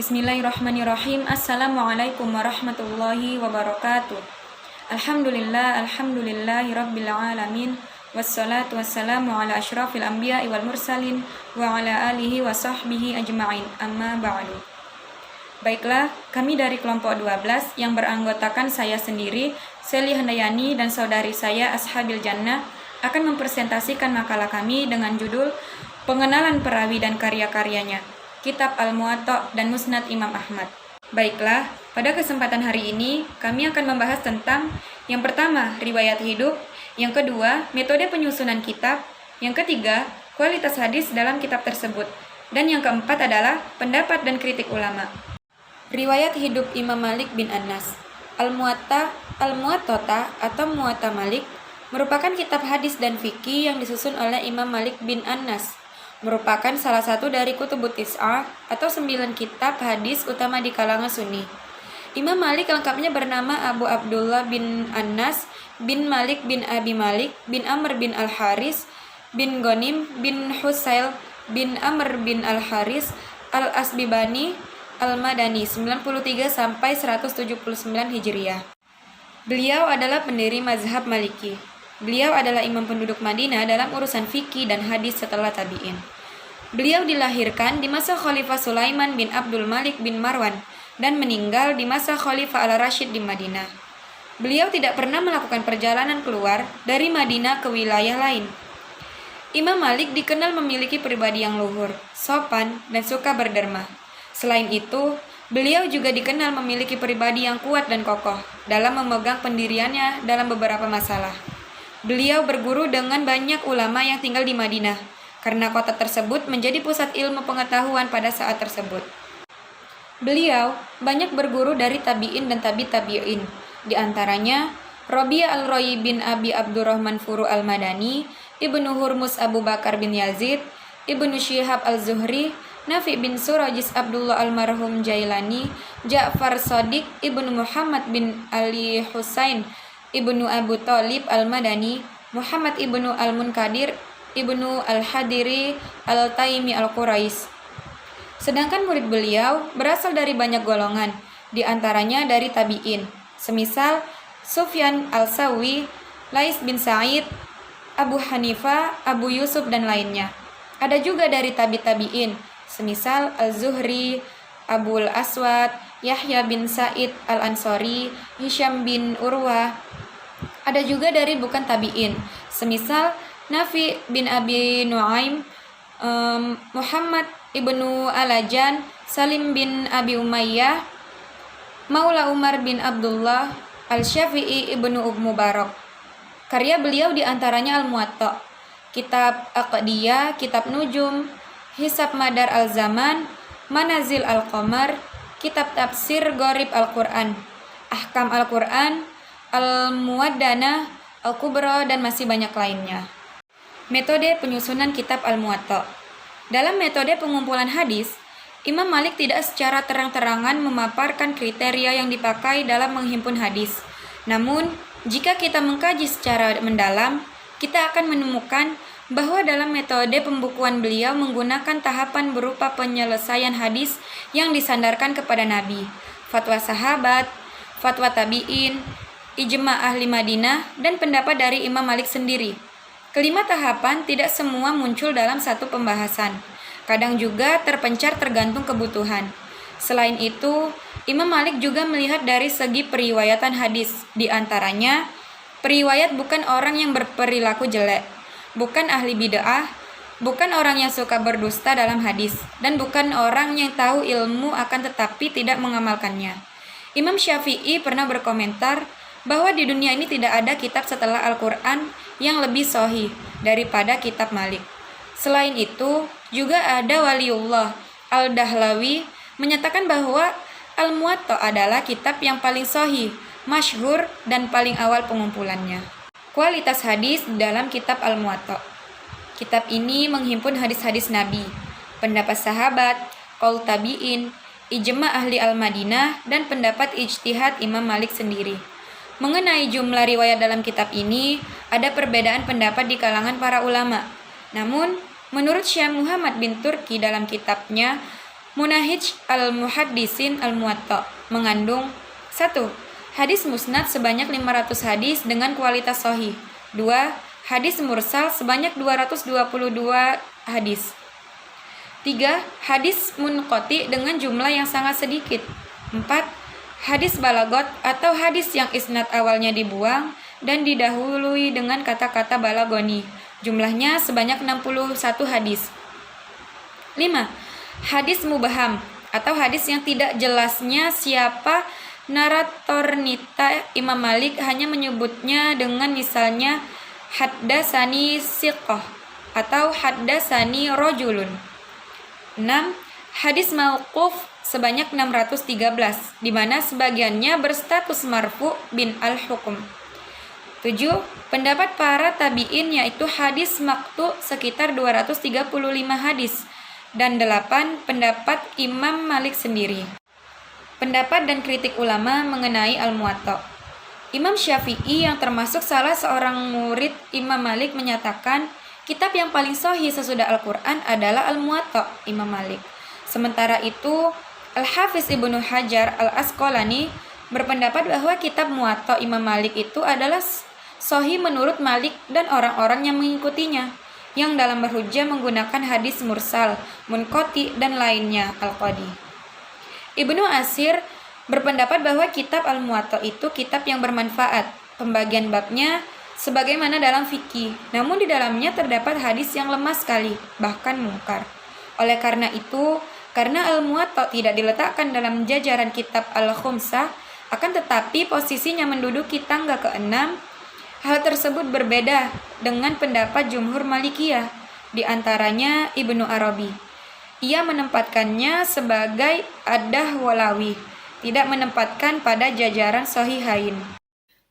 Bismillahirrahmanirrahim. Assalamualaikum warahmatullahi wabarakatuh. Alhamdulillahi rabbil alamin. Wassalatu wassalamu ala asyrafil anbiya'i wal mursalin wa ala alihi wa sahbihi ajma'in. Amma ba'du. Baiklah, kami dari kelompok 12 yang beranggotakan saya sendiri, Seli Handayani, dan saudari saya Ashabil Jannah akan mempresentasikan makalah kami dengan judul Pengenalan Perawi dan Karya-karyanya, Kitab Al-Muwatta dan Musnad Imam Ahmad. Baiklah, pada kesempatan hari ini kami akan membahas tentang yang pertama, riwayat hidup, yang kedua, metode penyusunan kitab, yang ketiga, kualitas hadis dalam kitab tersebut, dan yang keempat adalah pendapat dan kritik ulama. Riwayat hidup Imam Malik bin Anas. Al-Muwatta atau Muwatta Malik merupakan kitab hadis dan fikih yang disusun oleh Imam Malik bin Anas. Merupakan salah satu dari Kutubut Tis'ah atau 9 kitab hadis utama di kalangan Sunni. Imam Malik lengkapnya bernama Abu Abdullah bin Anas bin Malik bin Abi Malik bin Amr bin Al-Haris bin Ghanim bin Husail bin Amr bin Al-Haris Al-Asbibani Al-Madani 93 sampai 179 Hijriah. Beliau adalah pendiri mazhab Maliki. Beliau adalah imam penduduk Madinah dalam urusan fikih dan hadis setelah tabi'in. Beliau dilahirkan di masa Khalifah Sulaiman bin Abdul Malik bin Marwan dan meninggal di masa Khalifah Al-Rashid di Madinah. Beliau tidak pernah melakukan perjalanan keluar dari Madinah ke wilayah lain. Imam Malik dikenal memiliki pribadi yang luhur, sopan, dan suka berderma. Selain itu, beliau juga dikenal memiliki pribadi yang kuat dan kokoh dalam memegang pendiriannya dalam beberapa masalah. Beliau berguru dengan banyak ulama yang tinggal di Madinah, karena kota tersebut menjadi pusat ilmu pengetahuan pada saat tersebut. Beliau banyak berguru dari tabi'in dan tabi'in, di antaranya Rabi'ah al-Ra'i bin Abi Abdurrahman Furu al-Madani, Ibnu Hurmuz Abu Bakar bin Yazid, Ibnu Syihab al-Zuhri, Nafi bin Surajis Abdullah al-Marhum Jailani, Ja'far Shadiq, Ibnu Muhammad bin Ali Husain, Ibnu Abu Thalib al-Madani, Muhammad Ibnu al-Munkadir, Ibnu al-Hadiri al-Taimi al-Quraish. Sedangkan murid beliau berasal dari banyak golongan, di antaranya dari tabi'in, semisal Sufyan al-Sawi, Lais bin Sa'id, Abu Hanifah, Abu Yusuf, dan lainnya. Ada juga dari tabi'in, semisal Al-Zuhri, Abul Aswad, Yahya bin Sa'id al-Ansari, Hisham bin Urwah. Ada juga dari bukan tabi'in, semisal Nafi bin Abi Nuaim, Muhammad ibnu Alajan, Salim bin Abi Umayyah, Maula Umar bin Abdullah, Al-Syafi'i ibnu Mubarak. Karya beliau diantaranya Al-Muwatta, Kitab Aqdiyah, Kitab Nujum, Hisab Madar Al-Zaman, Manazil Al-Qamar, Kitab Tafsir Gharib Al-Quran, Ahkam Al-Quran, Al-Muwaddana, Al-Kubra, dan masih banyak lainnya. Metode penyusunan kitab Al-Muwatta. Dalam metode pengumpulan hadis, Imam Malik tidak secara terang-terangan memaparkan kriteria yang dipakai dalam menghimpun hadis. Namun, jika kita mengkaji secara mendalam, kita akan menemukan bahwa dalam metode pembukuan beliau menggunakan tahapan berupa penyelesaian hadis yang disandarkan kepada Nabi, fatwa sahabat, fatwa tabi'in, ijma' ahli Madinah, dan pendapat dari Imam Malik sendiri. Kelima tahapan tidak semua muncul dalam satu pembahasan, kadang juga terpencar tergantung kebutuhan. Selain itu, Imam Malik juga melihat dari segi periwayatan hadis, di antaranya periwayat bukan orang yang berperilaku jelek, bukan ahli bid'ah, bukan orang yang suka berdusta dalam hadis, dan bukan orang yang tahu ilmu akan tetapi tidak mengamalkannya. Imam Syafi'i pernah berkomentar bahwa di dunia ini tidak ada kitab setelah Al-Quran yang lebih sahih daripada kitab Malik. Selain itu, juga ada Waliullah Al-Dahlawi menyatakan bahwa Al-Muwatta adalah kitab yang paling sahih, masyhur, dan paling awal pengumpulannya. Kualitas hadis dalam kitab Al-Muwatta. Kitab ini menghimpun hadis-hadis Nabi, pendapat sahabat, qaul tabi'in, ijma' ahli Al-Madinah, dan pendapat ijtihad Imam Malik sendiri. Mengenai jumlah riwayat dalam kitab ini, ada perbedaan pendapat di kalangan para ulama. Namun, menurut Syekh Muhammad bin Turki dalam kitabnya Munahij al-Muhaddisin al-Muwatta mengandung 1. Hadis musnad sebanyak 500 hadis dengan kualitas sahih. 2. Hadis mursal sebanyak 222 hadis. 3. Hadis munqati dengan jumlah yang sangat sedikit. 4. Hadis balagot atau hadis yang isnad awalnya dibuang dan didahului dengan kata-kata balagoni. Jumlahnya sebanyak 61 hadis. 5. Hadis mubaham atau hadis yang tidak jelasnya siapa narator nita. Imam Malik hanya menyebutnya dengan misalnya haddasani siqah atau haddasani rojulun. 6. Hadis mauquf sebanyak 613, di mana sebagiannya berstatus marfu bin al-hukum. 7. Pendapat para tabi'in yaitu hadis maqtu sekitar 235 hadis. Dan 8. Pendapat Imam Malik sendiri. Pendapat dan kritik ulama mengenai Al-Muwatta. Imam Syafi'i yang termasuk salah seorang murid Imam Malik menyatakan kitab yang paling sahih sesudah Al-Quran adalah Al-Muwatta Imam Malik. Sementara itu, Al-Hafiz Ibnu Hajar Al-Asqalani berpendapat bahwa kitab Muwatta Imam Malik itu adalah sahih menurut Malik dan orang-orang yang mengikutinya, yang dalam berhujjah menggunakan hadis mursal, munqati, dan lainnya. Al-Qadi Ibnu Asir berpendapat bahwa kitab Al-Muwatta itu kitab yang bermanfaat. Pembagian babnya sebagaimana dalam fikih, namun di dalamnya terdapat hadis yang lemah sekali, bahkan mungkar. Oleh karena itu, karena Al-Muwatta tidak diletakkan dalam jajaran kitab Al-Khumsah, akan tetapi posisinya menduduki tangga ke-6, hal tersebut berbeda dengan pendapat jumhur Malikiyah, di antaranya Ibnu Arabi. Ia menempatkannya sebagai ad-Dahwalawi, tidak menempatkan pada jajaran Sahihain.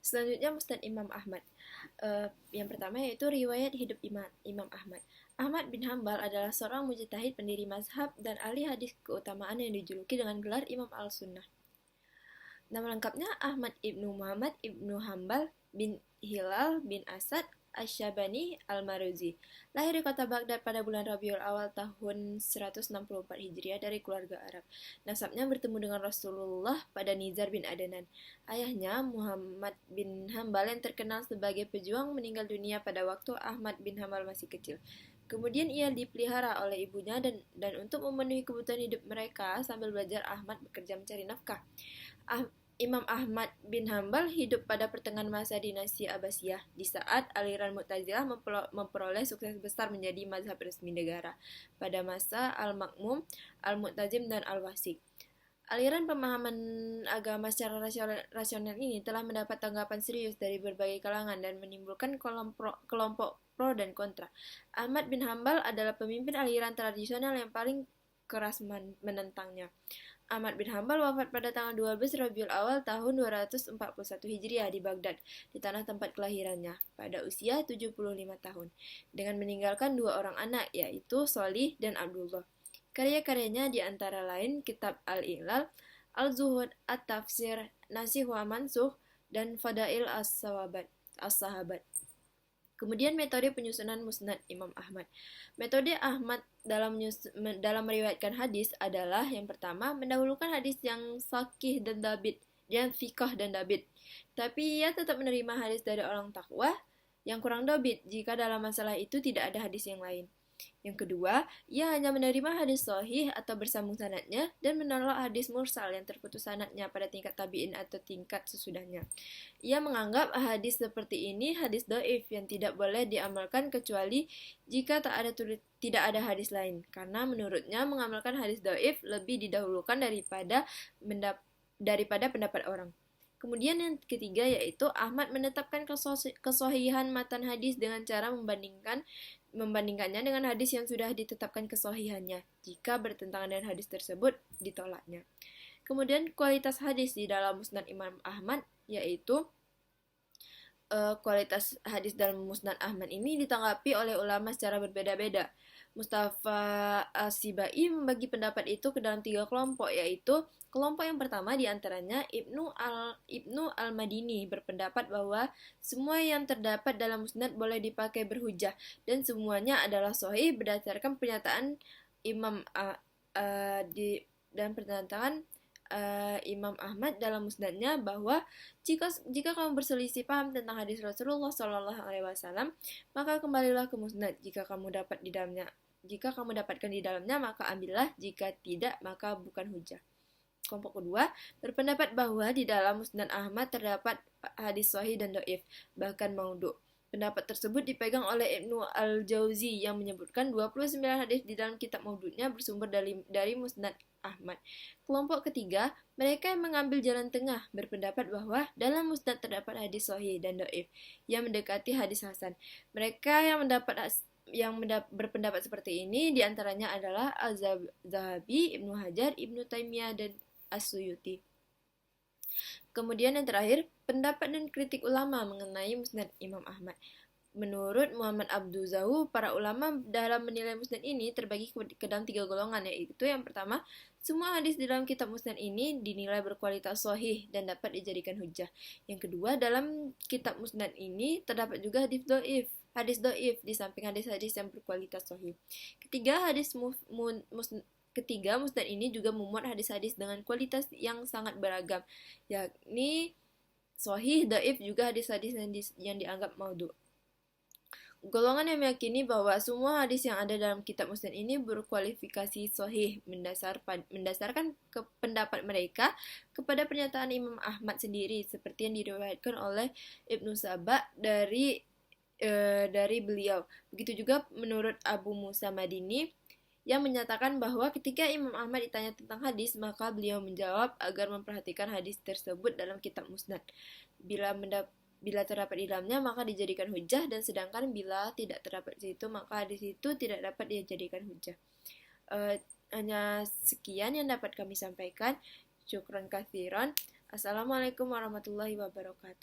Selanjutnya Musnad Imam Ahmad. Yang pertama yaitu riwayat hidup Imam Ahmad. Ahmad bin Hambal adalah seorang mujtahid pendiri mazhab dan ahli hadis keutamaan yang dijuluki dengan gelar Imam Al-Sunnah. Nama lengkapnya Ahmad ibnu Muhammad ibnu Hambal bin Hilal bin Asad Asy-Syabani Al-Maruzi. Lahir di kota Baghdad pada bulan Rabiul Awal tahun 164 Hijriah dari keluarga Arab. Nasabnya bertemu dengan Rasulullah pada Nizar bin Adnan. Ayahnya Muhammad bin Hambal yang terkenal sebagai pejuang meninggal dunia pada waktu Ahmad bin Hambal masih kecil. Kemudian ia dipelihara oleh ibunya dan untuk memenuhi kebutuhan hidup mereka sambil belajar Ahmad bekerja mencari nafkah. Imam Ahmad bin Hambal hidup pada pertengahan masa dinasti Abbasiyah, di saat aliran Mu'tazilah memperoleh sukses besar menjadi mazhab resmi negara pada masa Al-Makmum, Al-Mu'tazim, dan Al-Wasik. Aliran pemahaman agama secara rasional ini telah mendapat tanggapan serius dari berbagai kalangan dan menimbulkan kelompok pro dan kontra. Ahmad bin Hambal adalah pemimpin aliran tradisional yang paling keras menentangnya. Ahmad bin Hambal wafat pada tanggal 12 Rabiul Awal tahun 241 Hijriah di Baghdad, di tanah tempat kelahirannya, pada usia 75 tahun, dengan meninggalkan 2 orang anak, yaitu Sholih dan Abdullah. Karya-karyanya di antara lain Kitab Al-Ilal, Al-Zuhud, At-Tafsir, Nasikh wa Mansukh, dan Fadail As-Sahabat. Kemudian metode penyusunan Musnad Imam Ahmad. Metode Ahmad dalam meriwayatkan hadis adalah yang pertama, mendahulukan hadis yang sahih dan dabit, dan fiqh dan dabit. Tapi ia tetap menerima hadis dari orang takwa yang kurang dabit jika dalam masalah itu tidak ada hadis yang lain. Yang kedua, ia hanya menerima hadis sahih atau bersambung sanadnya dan menolak hadis mursal yang terputus sanadnya pada tingkat tabi'in atau tingkat sesudahnya. Ia menganggap hadis seperti ini hadis dhaif yang tidak boleh diamalkan kecuali jika tidak ada hadis lain, karena menurutnya mengamalkan hadis dhaif lebih didahulukan daripada pendapat orang. Kemudian yang ketiga yaitu Ahmad menetapkan kesahihan matan hadis dengan cara membandingkannya dengan hadis yang sudah ditetapkan kesahihannya. Jika bertentangan dengan hadis tersebut, ditolaknya. Kemudian kualitas hadis di dalam Musnad Imam Ahmad yaitu kualitas hadis dalam Musnad Ahmad ini ditanggapi oleh ulama secara berbeda-beda. Mustafa As-Sibai membagi pendapat itu ke dalam 3 kelompok, yaitu kelompok yang pertama diantaranya Ibnu Al-Madini berpendapat bahwa semua yang terdapat dalam musnad boleh dipakai berhujjah dan semuanya adalah sahih berdasarkan pernyataan Imam dan pertentangan Imam Ahmad dalam musnadnya bahwa jika kamu berselisih paham tentang hadis Rasulullah Shallallahu Alaihi Wasallam, maka kembalilah ke musnad. Jika kamu dapatkan di dalamnya, maka ambillah. Jika tidak, maka bukan hujah. Kelompok kedua berpendapat bahwa di dalam musnad Ahmad terdapat hadis sahih dan dhaif, bahkan maudhu. Pendapat tersebut dipegang oleh Ibnu Al-Jauzi yang menyebutkan 29 hadis di dalam kitab maudhu'nya bersumber dari musnad Ahmad. Kelompok ketiga, mereka yang mengambil jalan tengah, berpendapat bahwa dalam musnad terdapat hadis sahih dan dhaif yang mendekati hadis hasan. Mereka yang berpendapat seperti ini diantaranya adalah Az-Zahabi, Ibnu Hajar, Ibnu Taimiyah, dan As-Suyuti. Kemudian yang terakhir, pendapat dan kritik ulama mengenai musnad Imam Ahmad. Menurut Muhammad Abdul Zahu, para ulama dalam menilai musnad ini terbagi ke dalam 3 golongan, yaitu yang pertama, semua hadis di dalam kitab musnad ini dinilai berkualitas sahih dan dapat dijadikan hujah. Yang kedua, dalam kitab musnad ini terdapat juga hadis dhaif di samping hadis-hadis yang berkualitas sahih. Ketiga, musnad ini juga memuat hadis-hadis dengan kualitas yang sangat beragam, yakni sahih, dhaif, juga hadis-hadis yang dianggap maudhu'. Golongan yang meyakini bahwa semua hadis yang ada dalam kitab musnad ini berkualifikasi sahih mendasarkan pendapat mereka kepada pernyataan Imam Ahmad sendiri, seperti yang diriwayatkan oleh Ibnu Saba dari beliau. Begitu juga menurut Abu Musa Madini yang menyatakan bahwa ketika Imam Ahmad ditanya tentang hadis, maka beliau menjawab agar memperhatikan hadis tersebut dalam kitab musnad. Bila terdapat di dalamnya, maka dijadikan hujah, dan sedangkan bila tidak terdapat di situ, maka hadis itu tidak dapat dijadikan hujah. Hanya sekian yang dapat kami sampaikan. Syukran katsiran. Assalamualaikum warahmatullahi wabarakatuh.